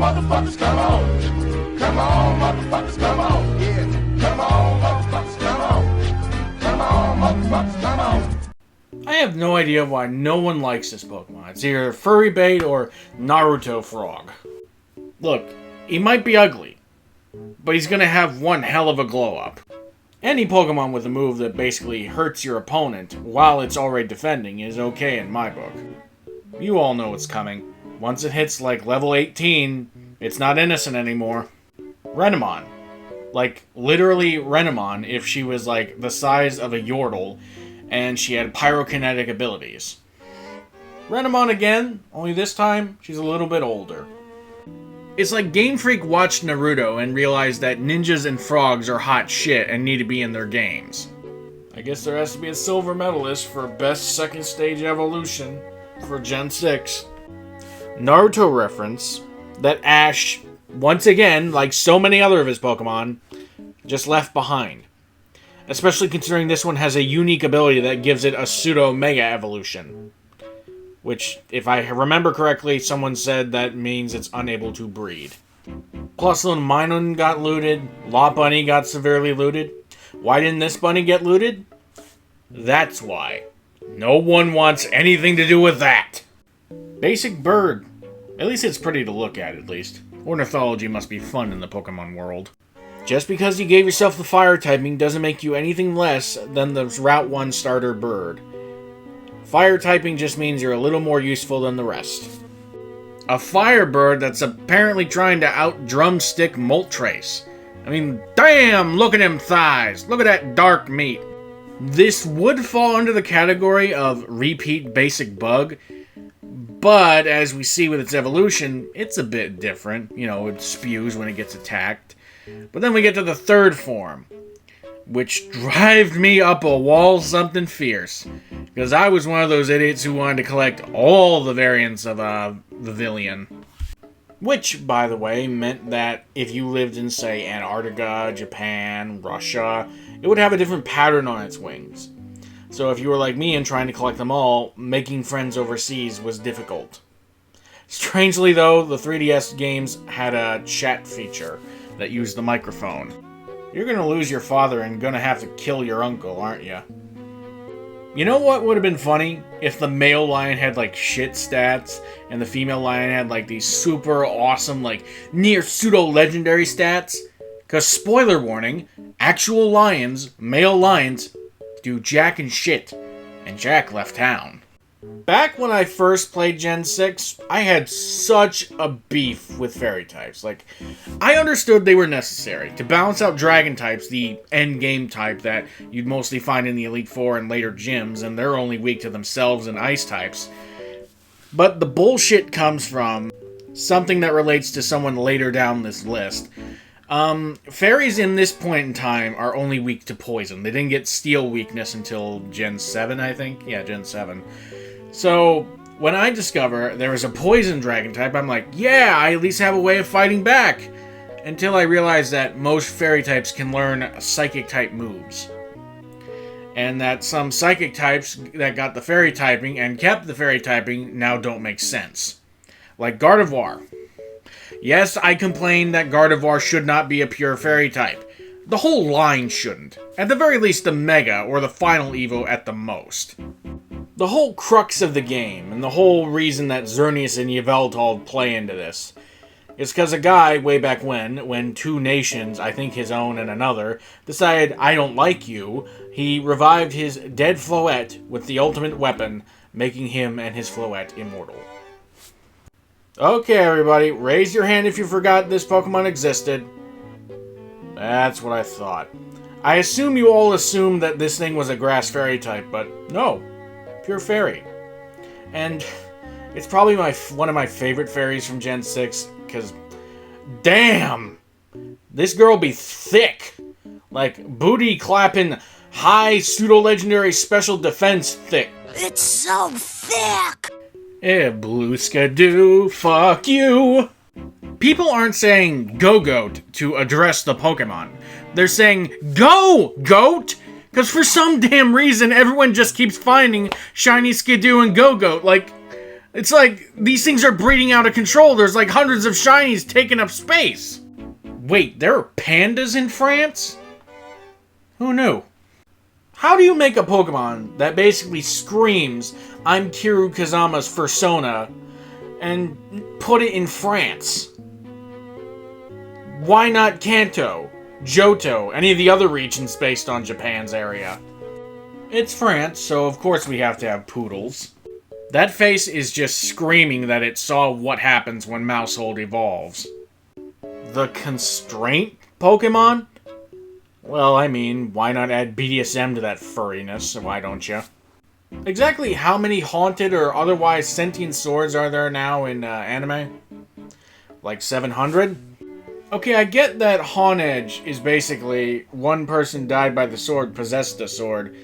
on, motherfuckers, come on. Come on, motherfuckers, come on. Yeah. Come on, motherfuckers, come on. Come on, motherfuckers, come on. I have no idea why no one likes this Pokemon. It's either Furry Bait or Naruto Frog. Look, he might be ugly, but he's gonna have one hell of a glow-up. Any Pokemon with a move that basically hurts your opponent while it's already defending is okay in my book. You all know what's coming. Once it hits like level 18, it's not innocent anymore. Renamon. Like, literally Renamon if she was like the size of a Yordle and she had pyrokinetic abilities. Renamon again, only this time she's a little bit older. It's like Game Freak watched Naruto and realized that ninjas and frogs are hot shit and need to be in their games. I guess there has to be a silver medalist for best second stage evolution for Gen 6. Naruto reference that Ash, once again, like so many other of his Pokemon, just left behind. Especially considering this one has a unique ability that gives it a pseudo-mega evolution. Which, if I remember correctly, someone said that means it's unable to breed. Plus, little Minun got looted. Law Bunny got severely looted. Why didn't this bunny get looted? That's why. No one wants anything to do with that. Basic bird. At least it's pretty to look at least. Ornithology must be fun in the Pokemon world. Just because you gave yourself the fire typing doesn't make you anything less than the Route 1 starter bird. Fire typing just means you're a little more useful than the rest. A firebird that's apparently trying to out-drumstick Moltres. I mean, damn, look at them thighs. Look at that dark meat. This would fall under the category of repeat basic bug, but as we see with its evolution, it's a bit different. You know, it spews when it gets attacked. But then we get to the third form, which drove me up a wall something fierce. Because I was one of those idiots who wanted to collect all the variants of Vivillon. Which, by the way, meant that if you lived in, say, Antarctica, Japan, Russia, it would have a different pattern on its wings. So if you were like me and trying to collect them all, making friends overseas was difficult. Strangely though, the 3DS games had a chat feature that used the microphone. You're gonna lose your father and gonna have to kill your uncle, aren't you? You know what would have been funny? If the male lion had like shit stats, and the female lion had like these super awesome, like near pseudo-legendary stats. Cause spoiler warning, actual lions, male lions, do jack and shit, and Jack left town. Back when I first played Gen 6, I had such a beef with fairy types. Like, I understood they were necessary to balance out dragon types, the end game type that you'd mostly find in the Elite Four and later gyms, and they're only weak to themselves and ice types. But the bullshit comes from something that relates to someone later down this list. Fairies in this point in time are only weak to poison. They didn't get steel weakness until Gen 7, I think? Yeah, Gen 7. So, when I discover there is a poison dragon type, I'm like, yeah, I at least have a way of fighting back! Until I realize that most fairy types can learn psychic type moves. And that some psychic types that got the fairy typing and kept the fairy typing now don't make sense. Like Gardevoir. Yes, I complain that Gardevoir should not be a pure fairy type. The whole line shouldn't. At the very least, the Mega, or the Final Evo at the most. The whole crux of the game, and the whole reason that Xerneas and Yveltal play into this, is because a guy, way back when two nations, I think his own and another, decided, I don't like you, he revived his dead Floette with the ultimate weapon, making him and his Floette immortal. Okay, everybody, raise your hand if you forgot this Pokemon existed. That's what I thought. I assume you all assumed that this thing was a grass fairy type, but no. Pure fairy. And it's probably one of my favorite fairies from Gen 6, because damn! This girl be thick. Like, booty clapping, high pseudo-legendary special defense thick. It's so thick! Eh, Blue Skidoo, fuck you! People aren't saying go goat to address the Pokemon. They're saying go goat! Because for some damn reason, everyone just keeps finding shiny Skidoo and Go-Goat. Like, It's like these things are breeding out of control. There's like hundreds of shinies taking up space. Wait, there are pandas in France? Who knew? How do you make a Pokemon that basically screams, I'm Kiru Kazama's Fursona, and put it in France? Why not Kanto, Johto, any of the other regions based on Japan's area? It's France, so of course we have to have poodles. That face is just screaming that it saw what happens when Mousehold evolves. The constraint Pokemon? Well, I mean, why not add BDSM to that furriness, why don't you? Exactly how many haunted or otherwise sentient swords are there now in anime? Like 700? Okay, I get that Haunedge is basically one person died by the sword, possessed the sword,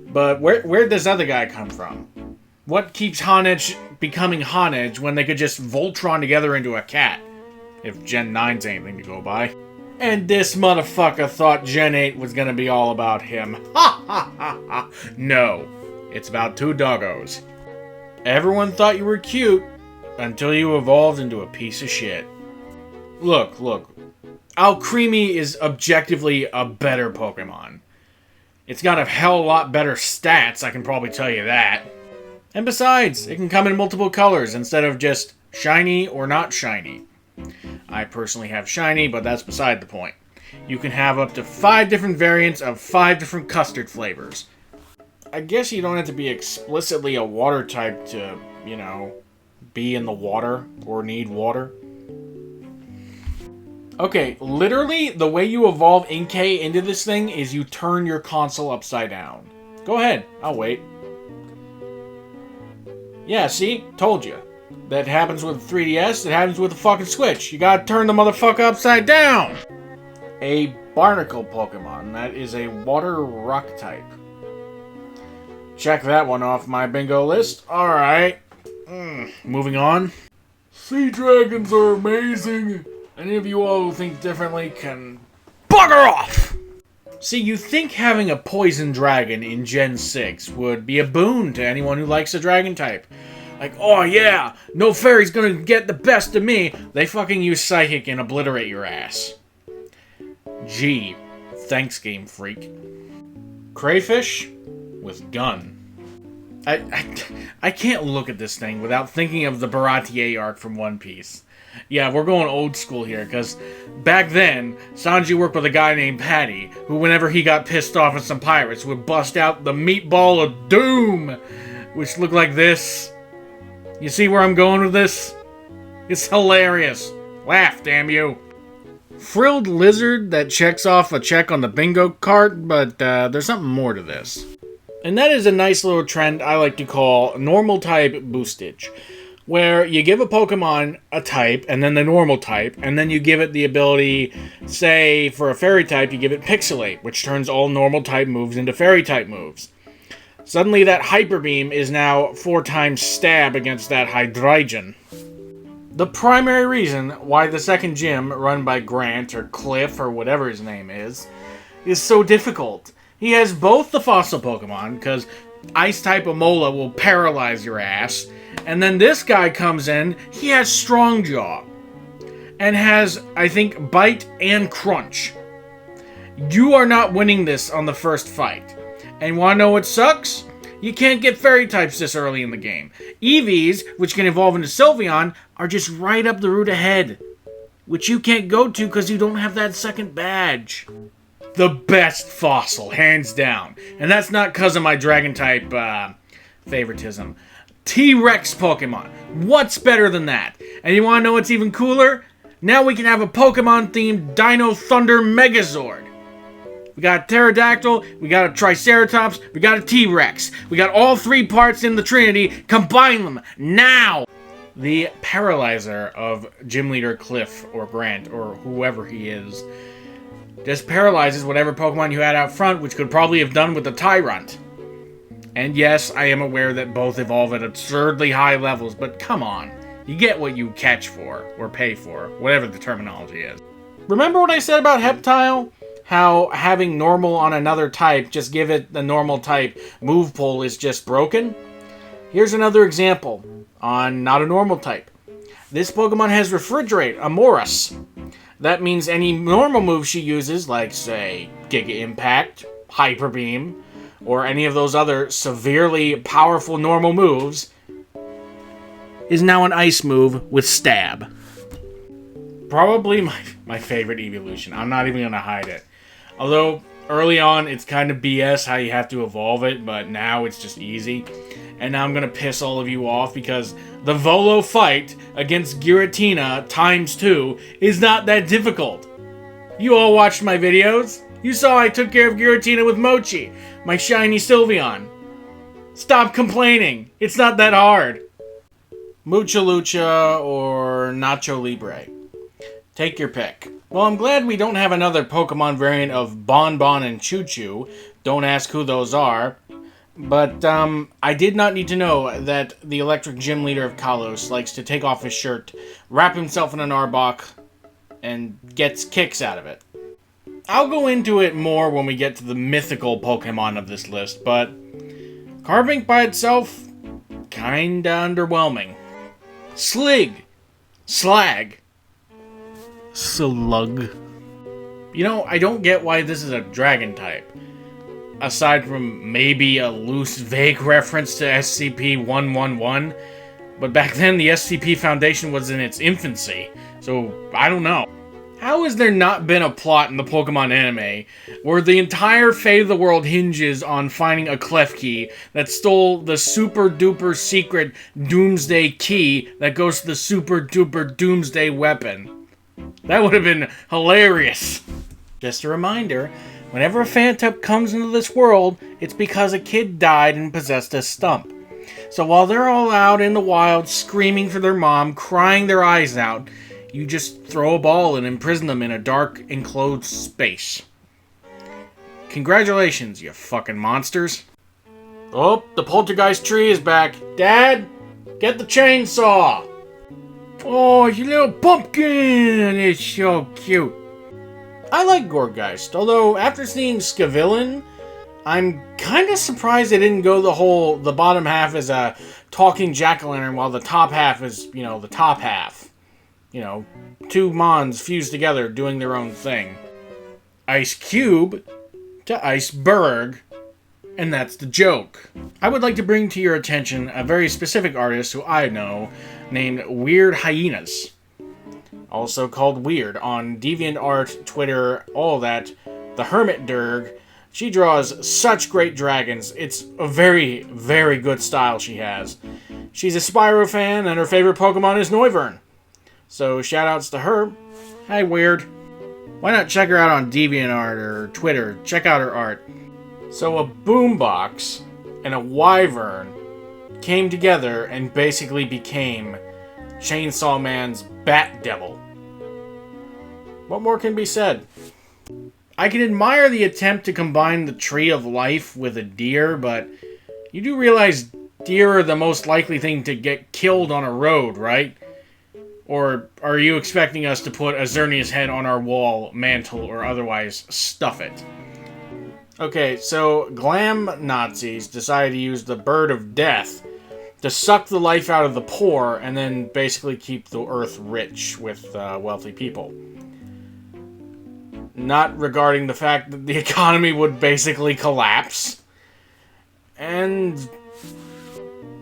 but where'd this other guy come from? What keeps Haunedge becoming Haunedge when they could just Voltron together into a cat? If Gen 9's anything to go by. And this motherfucker thought Gen 8 was gonna be all about him. Ha ha ha ha! No, it's about two doggos. Everyone thought you were cute until you evolved into a piece of shit. Look. Alcremie is objectively a better Pokemon. It's got a hell of a lot better stats, I can probably tell you that. And besides, it can come in multiple colors instead of just shiny or not shiny. I personally have shiny, but that's beside the point. You can have up to 5 different variants of 5 different custard flavors. I guess you don't have to be explicitly a water type to, be in the water or need water. Okay, literally, the way you evolve Inkay into this thing is you turn your console upside down. Go ahead, I'll wait. Yeah, see? Told you. That happens with 3DS, it happens with the fucking Switch. You gotta turn the motherfucker upside down! A Barnacle Pokemon. That is a water rock type. Check that one off my bingo list. Alright. Moving on. Sea dragons are amazing. Any of you all who think differently can bugger off! See, you think having a poison dragon in Gen 6 would be a boon to anyone who likes a dragon type. Like, oh yeah, no fairy's gonna get the best of me. They fucking use Psychic and obliterate your ass. Gee, thanks, Game Freak. Crayfish with gun. I can't look at this thing without thinking of the Baratier arc from One Piece. Yeah, we're going old school here, because back then, Sanji worked with a guy named Patty, who whenever he got pissed off at some pirates would bust out the Meatball of Doom, which looked like this. You see where I'm going with this? It's hilarious. Laugh, damn you. Frilled lizard that checks off a check on the bingo card, but there's something more to this. And that is a nice little trend I like to call normal type boostage, where you give a Pokemon a type, and then the normal type, and then you give it the ability, say, for a fairy type, you give it Pixelate, which turns all normal type moves into fairy type moves. Suddenly that Hyper Beam is now 4 times stab against that Hydreigon. The primary reason why the second gym, run by Grant, or Cliff, or whatever his name is so difficult. He has both the fossil Pokemon, because Ice-type Amola will paralyze your ass, and then this guy comes in, he has Strong Jaw, and has, I think, Bite and Crunch. You are not winning this on the first fight. And wanna know what sucks? You can't get fairy types this early in the game. Eevees, which can evolve into Sylveon, are just right up the route ahead, which you can't go to because you don't have that second badge. The best fossil, hands down. And that's not because of my dragon type favoritism. T-Rex Pokemon. What's better than that? And you want to know what's even cooler? Now we can have a Pokemon-themed Dino Thunder Megazord. We got a Pterodactyl, we got a Triceratops, we got a T-Rex. We got all 3 parts in the Trinity. Combine them now! The Paralyzer of Gym Leader Cliff or Grant or whoever he is just paralyzes whatever Pokemon you had out front, which could probably have done with the Tyrant. And yes, I am aware that both evolve at absurdly high levels, but come on. You get what you catch for, or pay for, whatever the terminology is. Remember what I said about Heptile? How having normal on another type, just give it the normal type move pool is just broken? Here's another example on not a normal type. This Pokemon has Refrigerate, Amoris. That means any normal move she uses, like, say, Giga Impact, Hyper Beam, or any of those other severely powerful normal moves, is now an ice move with Stab. Probably my favorite evolution. I'm not even going to hide it. Although, early on, it's kind of BS how you have to evolve it, but now it's just easy. And now I'm going to piss all of you off because the Volo fight against Giratina ×2 is not that difficult. You all watched my videos. You saw I took care of Giratina with Mochi, my shiny Sylveon. Stop complaining. It's not that hard. Mucha Lucha or Nacho Libre. Take your pick. Well, I'm glad we don't have another Pokemon variant of Bonbon and Choo Choo. Don't ask who those are. But, I did not need to know that the electric gym leader of Kalos likes to take off his shirt, wrap himself in an Arbok, and gets kicks out of it. I'll go into it more when we get to the mythical Pokemon of this list, but Carbink by itself, kinda underwhelming. Slig, Slag, Slug. You know, I don't get why this is a dragon type. Aside from maybe a loose, vague reference to SCP-111. But back then, the SCP Foundation was in its infancy, so I don't know. How has there not been a plot in the Pokemon anime where the entire fate of the world hinges on finding a Klefki that stole the super-duper secret Doomsday key that goes to the super-duper Doomsday weapon? That would have been hilarious. Just a reminder, whenever a Phantup comes into this world, it's because a kid died and possessed a stump. So while they're all out in the wild screaming for their mom, crying their eyes out, you just throw a ball and imprison them in a dark, enclosed space. Congratulations, you fucking monsters. Oh, the poltergeist tree is back. Dad, get the chainsaw. Oh, you little pumpkin, it's so cute. I like Gourgeist, although after seeing Scavillain, I'm kind of surprised they didn't go the bottom half is a talking jack-o'-lantern while the top half is, the top half. Two Mons fused together doing their own thing. Ice Cube to Iceberg, and that's the joke. I would like to bring to your attention a very specific artist who I know, named Weird Hyenas. Also called Weird on DeviantArt, Twitter, all that. The Hermit Durg. She draws such great dragons. It's a very, very good style she has. She's a Spyro fan, and her favorite Pokemon is Noivern. So shoutouts to her. Hi, Weird. Why not check her out on DeviantArt or Twitter? Check out her art. So a boombox and a wyvern came together and basically became Chainsaw Man's Bat Devil. What more can be said? I can admire the attempt to combine the Tree of Life with a deer, but you do realize deer are the most likely thing to get killed on a road, right? Or are you expecting us to put a Xerneas head on our wall, mantle, or otherwise stuff it? Okay, so glam Nazis decided to use the Bird of Death to suck the life out of the poor and then basically keep the earth rich with wealthy people. Not regarding the fact that the economy would basically collapse. And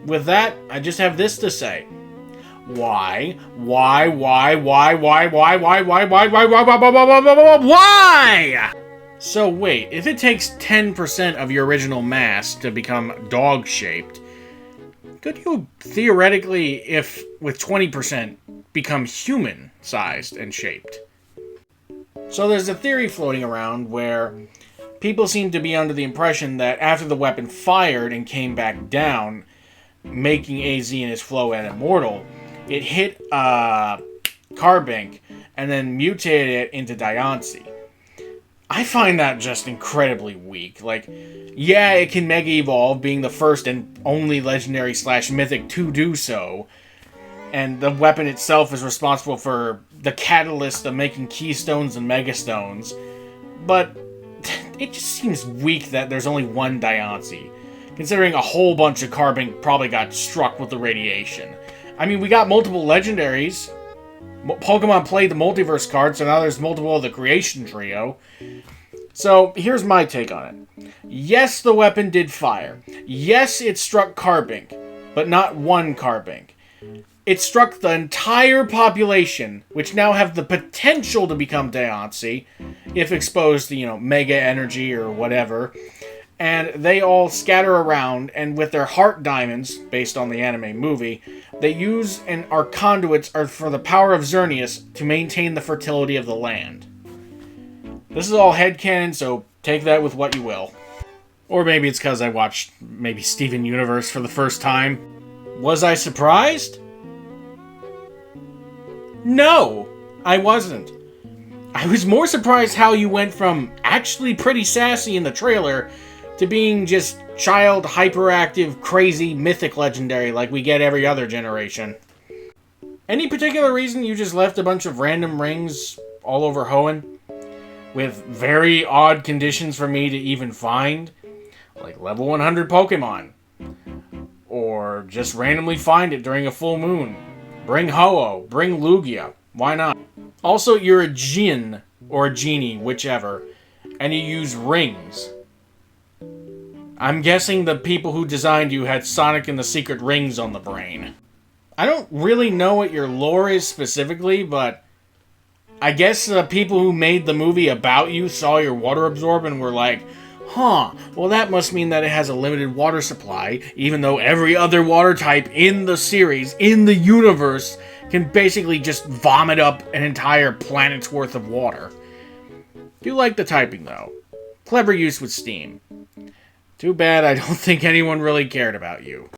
with that, I just have this to say. Why? So wait, if it takes 10% of your original mass to become dog-shaped, could you theoretically, if with 20%, become human-sized and shaped? So there's a theory floating around where people seem to be under the impression that after the weapon fired and came back down, making AZ and his Floette immortal, it hit Carbink and then mutated it into Diancie. I find that just incredibly weak. Like, yeah, it can Mega Evolve, being the first and only legendary / mythic to do so. And the weapon itself is responsible for the catalyst of making Keystones and Megastones. But it just seems weak that there's only one Diancie. considering a whole bunch of carbon probably got struck with the radiation. I mean, we got multiple legendaries. Pokemon played the multiverse card, so now there's multiple of the creation trio. So, here's my take on it. Yes, the weapon did fire. Yes, it struck Carbink, but not one Carbink. It struck the entire population, which now have the potential to become Deontay, if exposed to, mega energy or whatever. And they all scatter around, and with their heart diamonds, based on the anime movie, they use and are conduits for the power of Xerneas to maintain the fertility of the land. This is all headcanon, so take that with what you will. Or maybe it's because I watched Steven Universe for the first time. Was I surprised? No, I wasn't. I was more surprised how you went from actually pretty sassy in the trailer to being just child, hyperactive, crazy, mythic legendary like we get every other generation. Any particular reason you just left a bunch of random rings all over Hoenn? With very odd conditions for me to even find? Like level 100 Pokemon. Or just randomly find it during a full moon. Bring Ho-Oh, bring Lugia. Why not? Also, you're a Djinn, or a Genie, whichever, and you use rings. I'm guessing the people who designed you had Sonic and the Secret Rings on the brain. I don't really know what your lore is specifically, but I guess the people who made the movie about you saw your water absorb and were like, huh, well that must mean that it has a limited water supply, even though every other water type in the series, in the universe, can basically just vomit up an entire planet's worth of water. Do like the typing though. Clever use with Steam. Too bad I don't think anyone really cared about you.